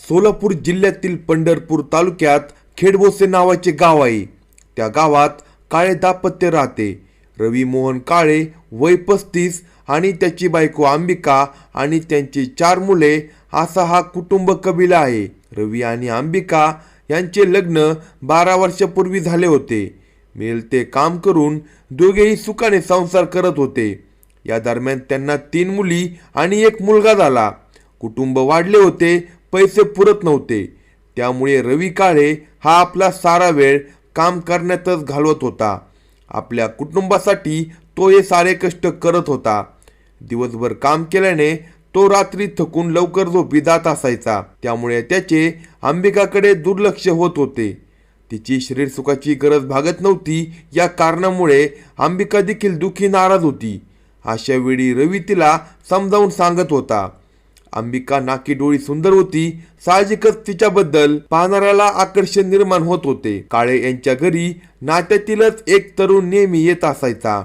सोलापूर जिल्ह्यातील पंढरपूर तालुक्यात खेडभोसे नावाचे गाव आहे. त्या गावात काळे दाम्पत्य राहते. रवी मोहन काळे वय 35 आणि त्याची बायको अंबिका आणि त्यांची 4 मुले असा हा कुटुंब कबिला आहे. रवी आणि अंबिका यांचे लग्न 12 वर्षापूर्वी झाले होते. मिळेल ते काम करून दोघेही सुखाने संसार करत होते. या दरम्यान त्यांना 3 मुली आणि 1 मुलगा झाला. कुटुंब वाढले होते, पैसे पुरत नव्हते. त्यामुळे रवी काळे हा आपला सारा वेळ काम करण्यातच घालवत होता. आपल्या कुटुंबासाठी तो हे सारे कष्ट करत होता. दिवसभर काम केल्याने तो रात्री थकून लवकर झोपी जात असायचा. त्यामुळे त्याचे अंबिकाकडे दुर्लक्ष होत होते. तिची शरीर सुखाची गरज भागत नव्हती. या कारणामुळे अंबिका देखील दुःखी नाराज होती. अशा वेळी रवी तिला समजावून सांगत होता. अंबिका नाकी डोळी सुंदर होती. साहजिकच तिच्याबद्दल पाहणाऱ्याला आकर्षण निर्माण होत होते. काळे यांच्या घरी नात्यातीलच एक तरुण नेहमी येत असायचा.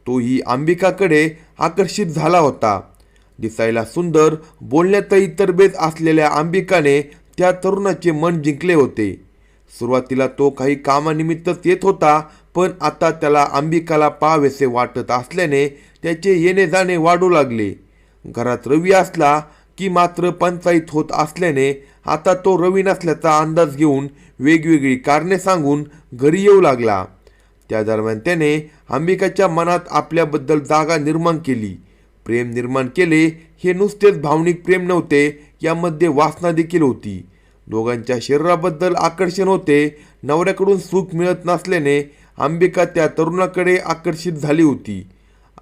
तोही अंबिकाकडे आकर्षित झाला होता. दिसायला सुंदर, बोलण्यातही तरबेज असलेल्या अंबिकाने त्या तरुणाचे मन जिंकले होते. सुरुवातीला तो काही कामानिमित्तच येत होता, पण आता त्याला अंबिकाला पाहावेसे वाटत असल्याने त्याचे येणे जाणे वाढू लागले. घरात रवी असला की मात्र पंचायत होत असल्याने आता तो रवी नसल्याचा अंदाज घेऊन वेगवेगळी कारणे सांगून घरी येऊ लागला. त्या दरम्यान त्याने अंबिकाच्या मनात आपल्याबद्दल जागा निर्माण केली, प्रेम निर्माण केले. हे नुसतेच भावनिक प्रेम नव्हते, यामध्ये वासना देखील होती. दोघांच्या शरीराबद्दल आकर्षण होते. नवऱ्याकडून सुख मिळत नसल्याने अंबिका त्या तरुणाकडे आकर्षित झाली होती.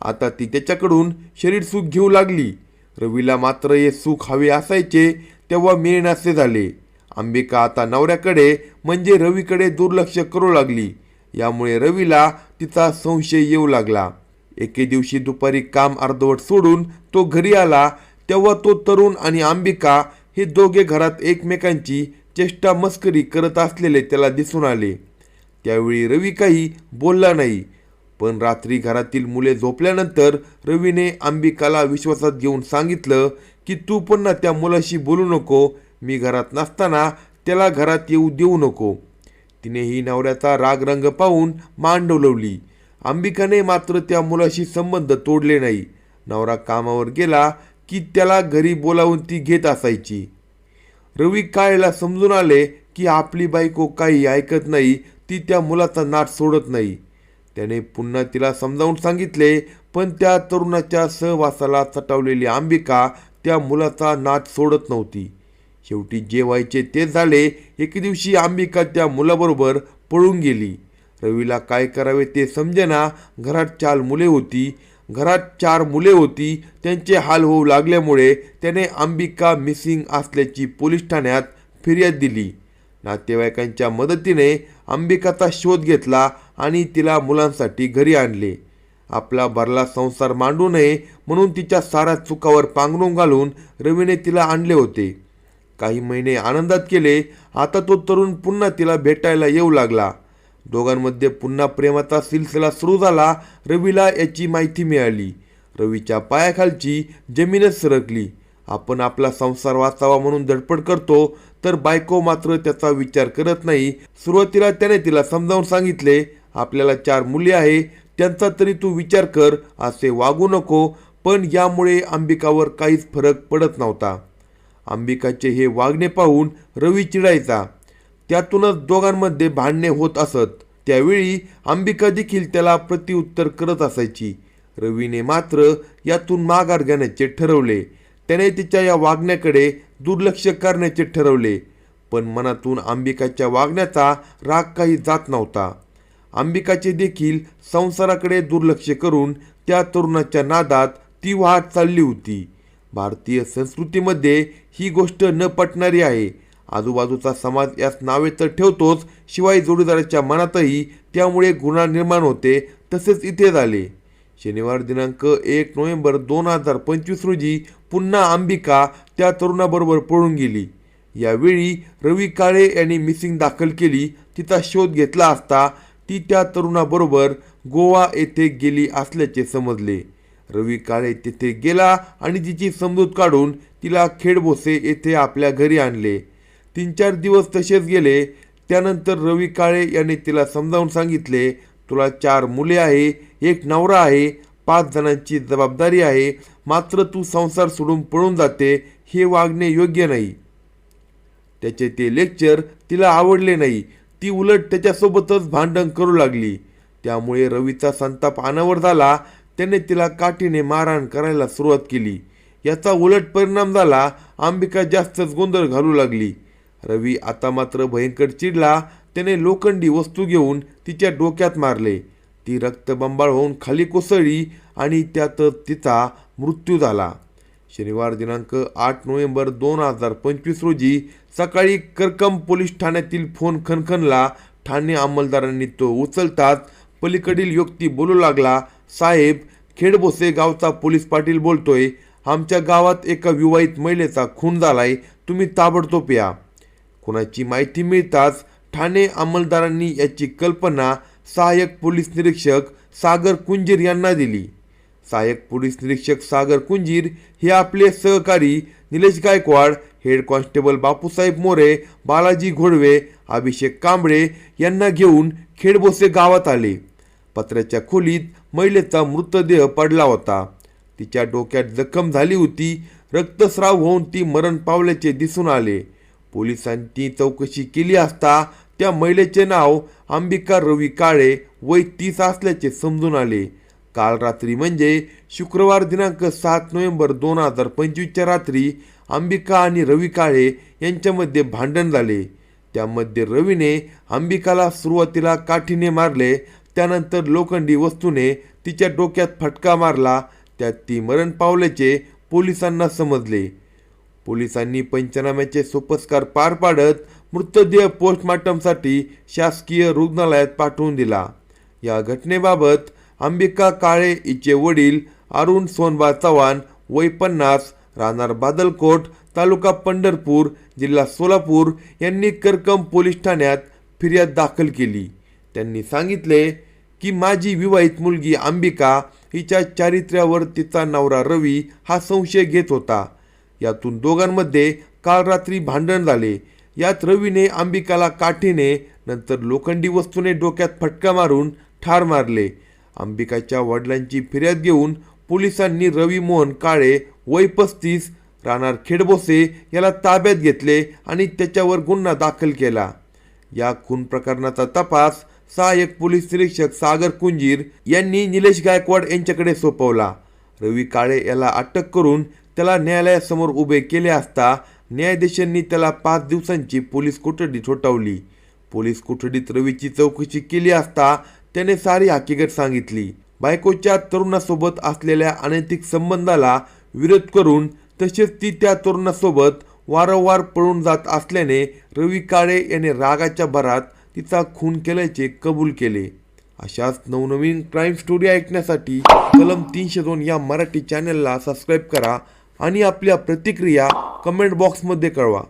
आता ती त्याच्याकडून शरीर सुख घेऊ लागली. रवीला मात्र हे सुख हवे असायचे तेव्हा मिळण्याचे झाले. अंबिका आता नवऱ्याकडे म्हणजे रवीकडे दुर्लक्ष करू लागली. यामुळे रवीला तिचा संशय येऊ लागला. एके दिवशी दुपारी काम अर्धवट सोडून तो घरी आला तेव्हा तो तरुण आणि अंबिका हे दोघे घरात एकमेकांची चेष्टा मस्करी करत असलेले त्याला दिसून आले. त्यावेळी रवी काही बोलला नाही. पण रात्री घरातील मुले झोपल्यानंतर रवीने अंबिकाला विश्वासात घेऊन सांगितलं की तू पुन्हा त्या मुलाशी बोलू नको. मी घरात नसताना त्याला घरात येऊ देऊ नको. तिनेही नवऱ्याचा रागरंग पाहून मान डोलवली. अंबिकाने मात्र त्या मुलाशी संबंध तोडले नाही. नवरा कामावर गेला की त्याला घरी बोलावून ती घेत असायची. रवी काळेला समजून आले की आपली बायको काही ऐकत नाही, ती त्या मुलाचा नाट सोडत नाही. त्याने पुन्हा तिला समजावून सांगितले, पण त्या तरुणाच्या सहवासाला चटावलेली अंबिका त्या मुलाचा नाट सोडत नव्हती. शेवटी जे व्हायचे ते झाले. एके दिवशी अंबिका त्या मुलाबरोबर पळून गेली. रवीला काय करावे ते समजेना. घरात 4 मुले होती. त्यांचे हाल होऊ लागल्यामुळे त्याने अंबिका मिसिंग असल्याची पोलीस ठाण्यात फिर्याद दिली. नातेवाईकांच्या मदतीने अंबिकाचा शोध घेतला आणि तिला मुलांसाठी घरी आणले. आपला भरला संसार मांडू नये म्हणून तिच्या साऱ्या चुकावर पांघरून घालून रवीने तिला आणले होते. काही महिने आनंदात केले. आता तो तरुण पुन्हा तिला भेटायला येऊ लागला. दोघांमध्ये पुन्हा प्रेमाचा सिलसिला सुरू झाला. रवीला याची माहिती मिळाली. रवीच्या पायाखालची जमीनच सरकली. आपण आपला संसार वाचावा म्हणून धडपड करतो, तर बायको मात्र त्याचा विचार करत नाही. सुरुवातीला त्याने तिला समजावून सांगितले, आपल्याला 4 मुली आहे, त्यांचा तरी तू विचार कर, असे वागू नको. पण यामुळे अंबिकावर काहीच फरक पडत नव्हता. अंबिकाचे हे वागणे पाहून रवी चिडायचा. त्यातूनच दोघांमध्ये भांडणे होत असत. त्यावेळी अंबिका देखील त्याला प्रत्युत्तर करत असायची. रवीने मात्र यातून माघार घेण्याचे ठरवले. त्याने तिच्या या वागण्याकडे दुर्लक्ष करण्याचे ठरवले. पण मनातून अंबिकाच्या वागण्याचा राग काही जात नव्हता. अंबिकाचे देखील संसाराकडे दुर्लक्ष करून त्या तरुणाच्या नादात ती वाहत चालली होती. भारतीय संस्कृतीमध्ये ही गोष्ट न पटणारी आहे. आजूबाजूचा समाज यास नावे तर ठेवतोच, शिवाय जोडीदाराच्या मनातही त्यामुळे गुन्हा निर्माण होते. तसेच इथे झाले. शनिवार दिनांक 1 नोव्हेंबर 2025 रोजी पुन्हा अंबिका त्या तरुणाबरोबर पळून गेली. यावेळी रवी काळे यांनी मिसिंग दाखल केली. तिचा शोध घेतला असता ती त्या तरुणाबरोबर गोवा येथे गेली असल्याचे समजले. रवी काळे तिथे गेला आणि तिची समजूत काढून तिला खेडभोसे येथे आपल्या घरी आणले. 3-4 दिवस तसेच गेले. त्यानंतर रवी काळे यांनी तिला समजावून सांगितले, तुला 4 मुले आहे, 1 नवरा आहे, 5 जणांची जबाबदारी आहे, मात्र तू संसार सोडून पळून जाते, हे वागणे योग्य नाही. त्याचे ते लेक्चर तिला आवडले नाही. ती उलट त्याच्यासोबतच भांडण करू लागली. त्यामुळे रवीचा संताप अनावर झाला. त्याने तिला काठीने मारहाण करायला सुरुवात केली. याचा उलट परिणाम झाला. अंबिका जास्तच गोंधळ घालू लागली. रवी आता मात्र भयंकर चिडला. त्याने लोखंडी वस्तू घेऊन तिच्या डोक्यात मारले. ती रक्तबंबाळ होऊन खाली कोसळली आणि त्यातच तिचा मृत्यू झाला. शनिवार दिनांक 8 नोव्हेंबर 2025 रोजी सकाळी करकम पोलीस ठाण्यातील फोन खणखणला. ठाणे अंमलदारांनी तो उचलताच पलीकडील व्यक्ती बोलू लागला, साहेब, खेडभोसे गावचा पोलीस पाटील बोलतोय. आमच्या गावात एका विवाहित महिलेचा खून झालाय, तुम्ही ताबडतोब या. खुनाची माहिती मिळताच ठाणे अंमलदारांनी याची कल्पना सहाय्यक पोलीस निरीक्षक सागर कुंजीर यांना दिली. सहाय्यक पोलीस निरीक्षक सागर कुंजीर हे आपले सहकारी निलेश गायकवाड, हेड कॉन्स्टेबल बापूसाहेब मोरे, बालाजी घोडवे, अभिषेक कांबळे यांना घेऊन खेडभोसे गावात आले. पत्र्याच्या खोलीत महिलेचा मृतदेह पडला होता. तिच्या डोक्यात जखम झाली होती. रक्तस्राव होऊन ती मरण पावल्याचे दिसून आले. पोलिसांनी चौकशी केली असता त्या महिलेचे नाव अंबिका रवी काळे, वय 30 असल्याचे समजून आले. काल रात्री म्हणजे शुक्रवार दिनांक 7 नोव्हेंबर 2025च्या रात्री अंबिका आणि रवी काळे यांच्यामध्ये भांडण झाले. त्यामध्ये रवीने अंबिकाला सुरुवातीला काठीने मारले. त्यानंतर लोखंडी वस्तूने तिच्या डोक्यात फटका मारला. त्यात ती मरण पावल्याचे पोलिसांना समजले. पोलिसांनी पंचनाम्याचे सोपस्कार पार पाडत मृतदेह पोस्टमॉर्टमसाठी शासकीय रुग्णालयात पाठवून दिला. या घटनेबाबत अंबिका काळे हिचे वडील अरुण सोनबा चव्हाण, वय 50, राहणार बादलकोट, तालुका पंढरपूर, जिल्हा सोलापूर यांनी करकम पोलीस ठाण्यात फिर्याद दाखल केली. त्यांनी सांगितले की माझी विवाहित मुलगी अंबिका हिच्या चारित्र्यावर तिचा नवरा रवी हा संशय घेत होता. यातून दोघांमध्ये काल रात्री भांडण झाले. यात रवीने अंबिकाला काठीने नंतर लोखंडी वस्तूने डोक्यात फटका मारून ठार मारले. अंबिकाच्या वडिलांची फिर्याद घेऊन पोलिसांनी रवी मोहन काळे, वय 35, राहणार खेडभोसे याला ताब्यात घेतले आणि त्याच्यावर गुन्हा दाखल केला. या खून प्रकरणाचा तपास सहाय्यक पोलीस निरीक्षक सागर कुंजीर यांनी निलेश गायकवाड यांच्याकडे सोपवला. रवी काळे याला अटक करून त्याला न्यायालयासमोर उभे केले असता न्यायाधीशांनी त्याला 5 दिवसांची पोलीस कोठडी ठोठावली. पोलीस कोठडीत रवीची चौकशी केली असता त्याने सारी हकीकत सांगितली. बायकोच्या तरुणासोबत असलेल्या अनैतिक संबंधाला विरोध करून तसेच ती त्या तरुणासोबत वारंवार पळून जात असल्याने रवी काळे याने रागाच्या भरात तिचा खून केल्याचे कबूल केले. अशाच नवनवीन क्राईम स्टोरी ऐकण्यासाठी कलम 302 या मराठी चॅनलला सबस्क्राईब करा आणि आपल्या प्रतिक्रिया कमेंट बॉक्समध्ये कळवा.